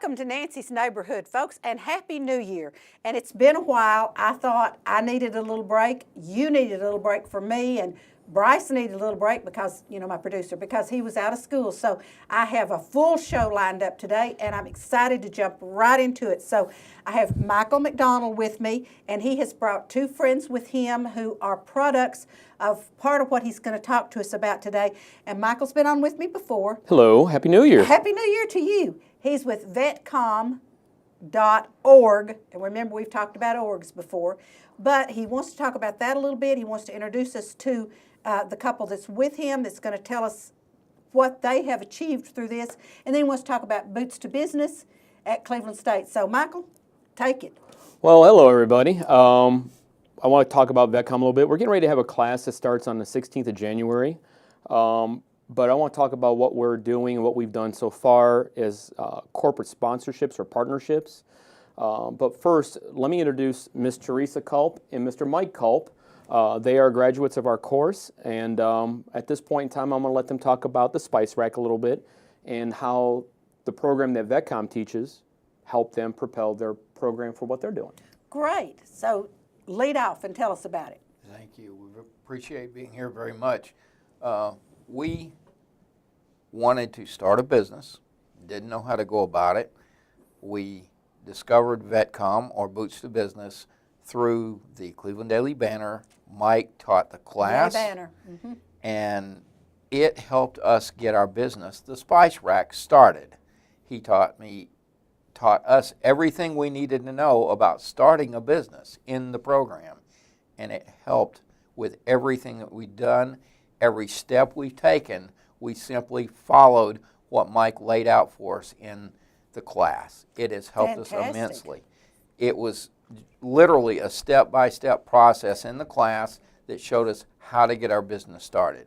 Welcome to Nancy's Neighborhood, folks, and Happy New Year. And it's been a while. I thought I needed a little break. You needed a little break for me, and Bryce needed a little break because, my producer, because he was out of school. So I have a full show lined up today, and I'm excited to jump right into it. So I have Michael McDonald with me, and he has brought two friends with him who are products of part of what he's going to talk to us about today. And Michael's been on with me before. Hello, Happy New Year. Happy New Year to you. He's with VetCom.org, and remember we've talked about orgs before, but he wants to talk about that a little bit. He wants to introduce us to the couple that's with him that's going to tell us what they have achieved through this, and then he wants to talk about Boots to Business at Cleveland State. So Michael, take it. Well, hello everybody. I want to talk about VetCom a little bit. We're getting ready to have a class that starts on the 16th of January. But I want to talk about what we're doing and what we've done so far as corporate sponsorships or partnerships. But first, let me introduce Ms. Teresa Culp and Mr. Mike Culp. They are graduates of our course, and at this point in time, I'm going to let them talk about the Spice Rack a little bit and how the program that VetCom teaches helped them propel their program for what they're doing. Great. So lead off and tell us about it. Thank you. We appreciate being here very much. We wanted to start a business, didn't know how to go about it. We discovered VetCom, or Boots to Business, through the Cleveland Daily Banner. Mike taught the class, Banner. Mm-hmm. And it helped us get our business, the Spice Rack, started. He taught us everything we needed to know about starting a business in the program, and it helped with everything that we've done. Every step we've taken, we simply followed what Mike laid out for us in the class. It has helped us immensely. It was literally a step-by-step process in the class that showed us how to get our business started.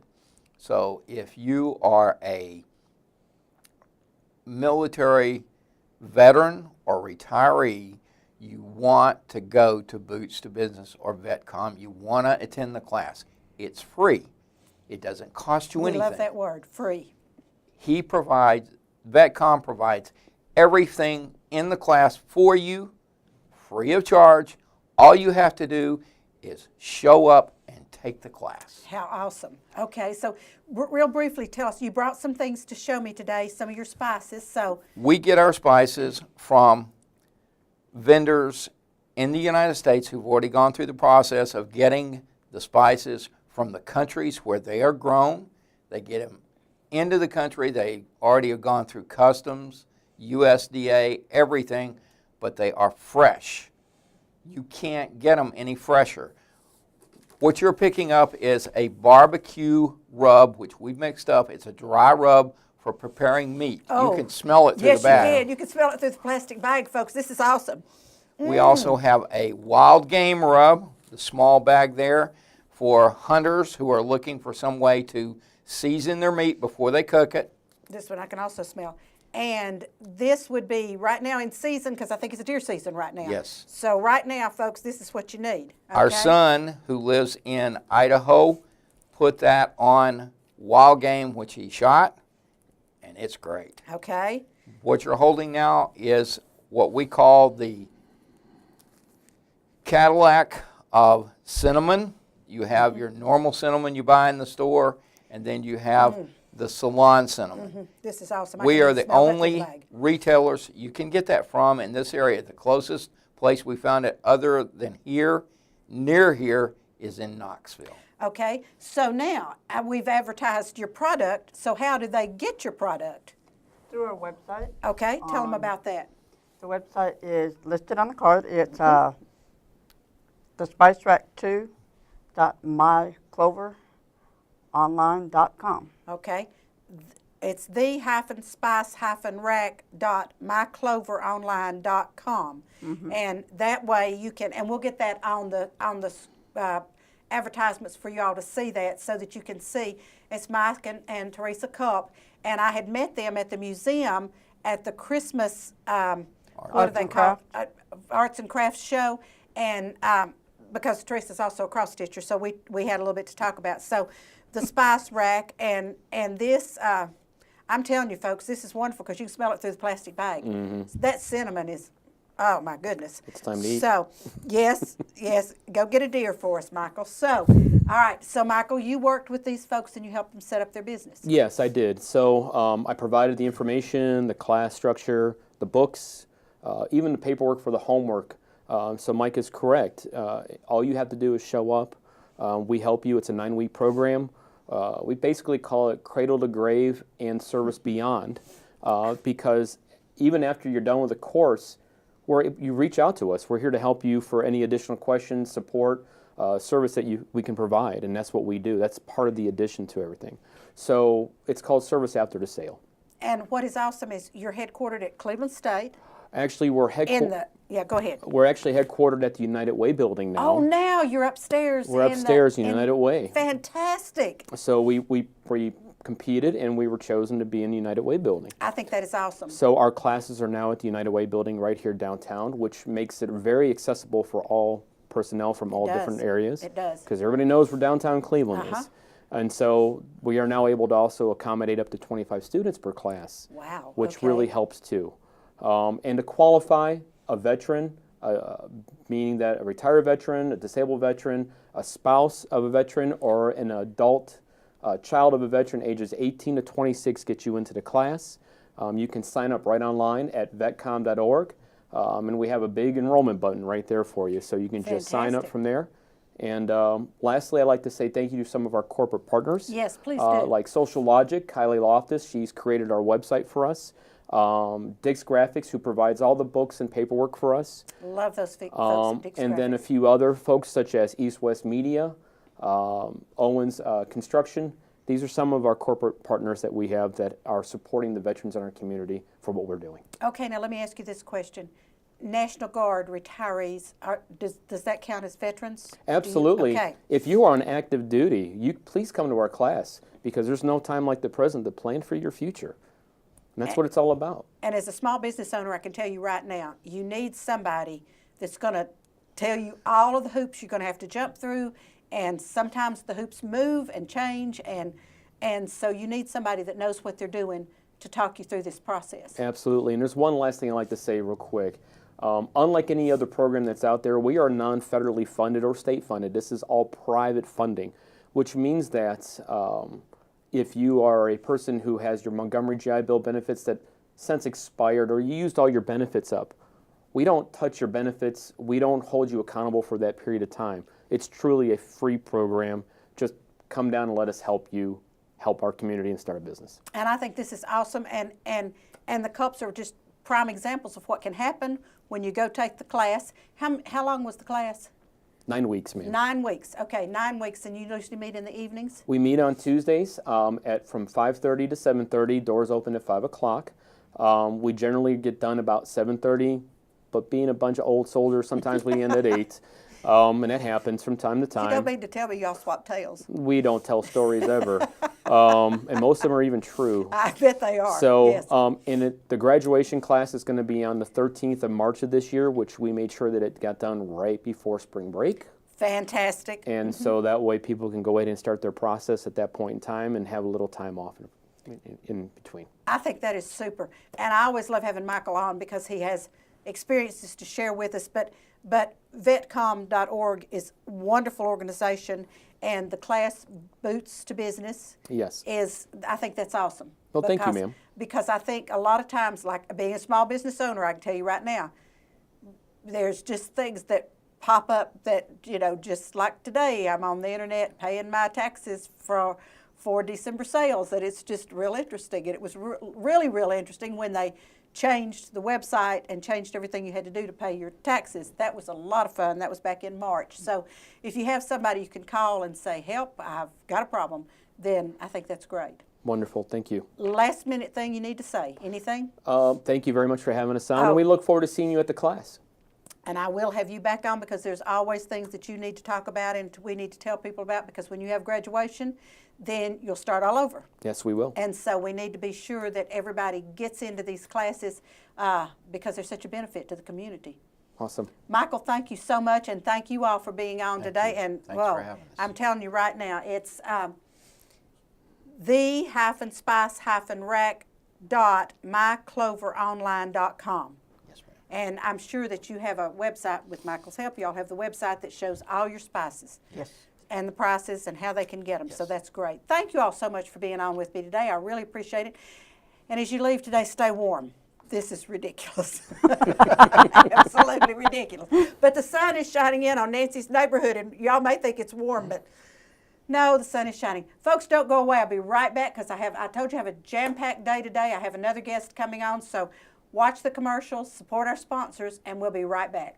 So if you are a military veteran or retiree, you want to go to Boots to Business or VetCom, you want to attend the class. It's free. It doesn't cost you anything. We love that word, free. VetCom provides everything in the class for you, free of charge. All you have to do is show up and take the class. How awesome. Okay, so real briefly tell us, you brought some things to show me today, some of your spices. So we get our spices from vendors in the United States who've already gone through the process of getting the spices from the countries where they are grown. They get them into the country. They already have gone through customs, USDA, everything, but they are fresh. You can't get them any fresher. What you're picking up is a barbecue rub, which we've mixed up. It's a dry rub for preparing meat. Oh, you can smell it through the bag. Yes, you can. You can smell it through the plastic bag, folks. This is awesome. We also have a wild game rub, the small bag there, for hunters who are looking for some way to season their meat before they cook it. This one I can also smell. And this would be right now in season, because I think it's a deer season right now. Yes. So right now, folks, this is what you need. Okay? Our son, who lives in Idaho, put that on wild game, which he shot, and it's great. Okay. What you're holding now is what we call the Cadillac of cinnamon. You have your normal cinnamon you buy in the store, and then you have the salon cinnamon. This is awesome. We are the only retailers you can get that from in this area. The closest place we found it other than here, near here, is in Knoxville. Okay, so now we've advertised your product, so how do they get your product? Through our website. Okay, tell them about that. The website is listed on the card. It's the spicerack2.mycloveronline.com. Okay, it's the-spice-rack.mycloveronline.com, and that way you can, and we'll get that on the advertisements for y'all to see that, so that you can see. It's Mike and Teresa Culp, and I had met them at the museum at the Christmas what do they call Arts and Crafts show, and because Teresa's also a cross stitcher, so we had a little bit to talk about. So the Spice Rack and this I'm telling you, folks, this is wonderful because you can smell it through the plastic bag. Mm-hmm. That cinnamon is, oh my goodness. It's time to eat. So, yes, yes, go get a deer for us, Michael. So, all right, so Michael, you worked with these folks and you helped them set up their business. Yes, I did. So I provided the information, the class structure, the books, even the paperwork for the homework. So Mike is correct. All you have to do is show up. We help you. It's a 9-week program. We basically call it cradle to grave and service beyond, because even after you're done with the course, you reach out to us. We're here to help you for any additional questions, support, service that we can provide, and that's what we do. That's part of the addition to everything. So it's called service after the sale. And what is awesome is you're headquartered at Cleveland State. Actually, we're Go ahead. We're actually headquartered at the United Way building now. Oh, now you're upstairs. We're upstairs in United Way. Fantastic. So we competed and we were chosen to be in the United Way building. I think that is awesome. So our classes are now at the United Way building right here downtown, which makes it very accessible for all personnel from all different areas. It does. Because everybody knows where downtown Cleveland is. And so we are now able to also accommodate up to 25 students per class. Wow. Which really helps too. And to qualify a veteran, meaning that a retired veteran, a disabled veteran, a spouse of a veteran, or an adult child of a veteran ages 18 to 26 gets you into the class. You can sign up right online at VetCom.org, and we have a big enrollment button right there for you, so you can just sign up from there. And lastly, I'd like to say thank you to some of our corporate partners. Yes, please do. Like Social Logic, Kylie Loftus, she's created our website for us. Dick's Graphics, who provides all the books and paperwork for us. Love those folks at Dick's And Graphics. then a few other folks such as East West Media, Owens Construction. These are some of our corporate partners that we have that are supporting the veterans in our community for what we're doing. Okay, now let me ask you this question. National Guard retirees, does that count as veterans? Absolutely. Okay. If you are on active duty, please come to our class, because there's no time like the present to plan for your future. And that's what it's all about. And as a small business owner, I can tell you right now, you need somebody that's going to tell you all of the hoops you're going to have to jump through, and sometimes the hoops move and change, and so you need somebody that knows what they're doing to talk you through this process. Absolutely. And there's one last thing I'd like to say real quick. Unlike any other program that's out there, we are non-federally funded or state funded. This is all private funding, which means that if you are a person who has your Montgomery GI Bill benefits that since expired, or you used all your benefits up, we don't touch your benefits. We don't hold you accountable for that period of time. It's truly a free program. Just come down and let us help you help our community and start a business. And I think this is awesome, and the cups are just prime examples of what can happen when you go take the class. How long was the class? 9 weeks, ma'am. 9 weeks. Okay, 9 weeks, and you usually meet in the evenings? We meet on Tuesdays from 5:30 to 7:30. Doors open at 5 o'clock. We generally get done about 7:30, but being a bunch of old soldiers, sometimes we end at 8. And that happens from time to time. You don't mean to tell me y'all swap tails. We don't tell stories ever. And most of them are even true. I bet they are. So yes. The graduation class is going to be on the 13th of March of this year, which we made sure that it got done right before spring break. Fantastic. And so that way people can go ahead and start their process at that point in time and have a little time off in between. I think that is super. And I always love having Michael on because he has experiences to share with us. But VetCom.org is a wonderful organization, and the class Boots to Business I think that's awesome. Well, thank you, ma'am. Because I think a lot of times, like being a small business owner, I can tell you right now, there's just things that pop up that, just like today, I'm on the internet paying my taxes for December sales, that it's just real interesting. And it was really, real interesting when they changed the website and changed everything you had to do to pay your taxes. That was a lot of fun. That was back in March. So if you have somebody you can call and say, help, I've got a problem, then I think that's great. Wonderful. Thank you. Last minute thing you need to say. Anything? Thank you very much for having us on, and we look forward to seeing you at the class. And I will have you back on, because there's always things that you need to talk about and we need to tell people about, because when you have graduation, then you'll start all over. Yes, we will. And so we need to be sure that everybody gets into these classes because they're such a benefit to the community. Awesome. Michael, thank you so much, and thank you all for being on today. And Thanks for having us. I'm telling you right now, it's the-spice-rack www.mycloveronline.com. Yes, ma'am. And I'm sure that you have a website with Michael's help. Y'all have the website that shows all your spices Yes. and the prices and how they can get them. So Yes. that's great. Thank you all so much for being on with me today. I really appreciate it. And as you leave today, stay warm. This is ridiculous. Absolutely ridiculous. But the sun is shining in on Nancy's neighborhood, and y'all may think it's warm, but no, the sun is shining. Folks, don't go away. I'll be right back because I told you I have a jam-packed day today. I have another guest coming on, so watch the commercials, support our sponsors, and we'll be right back.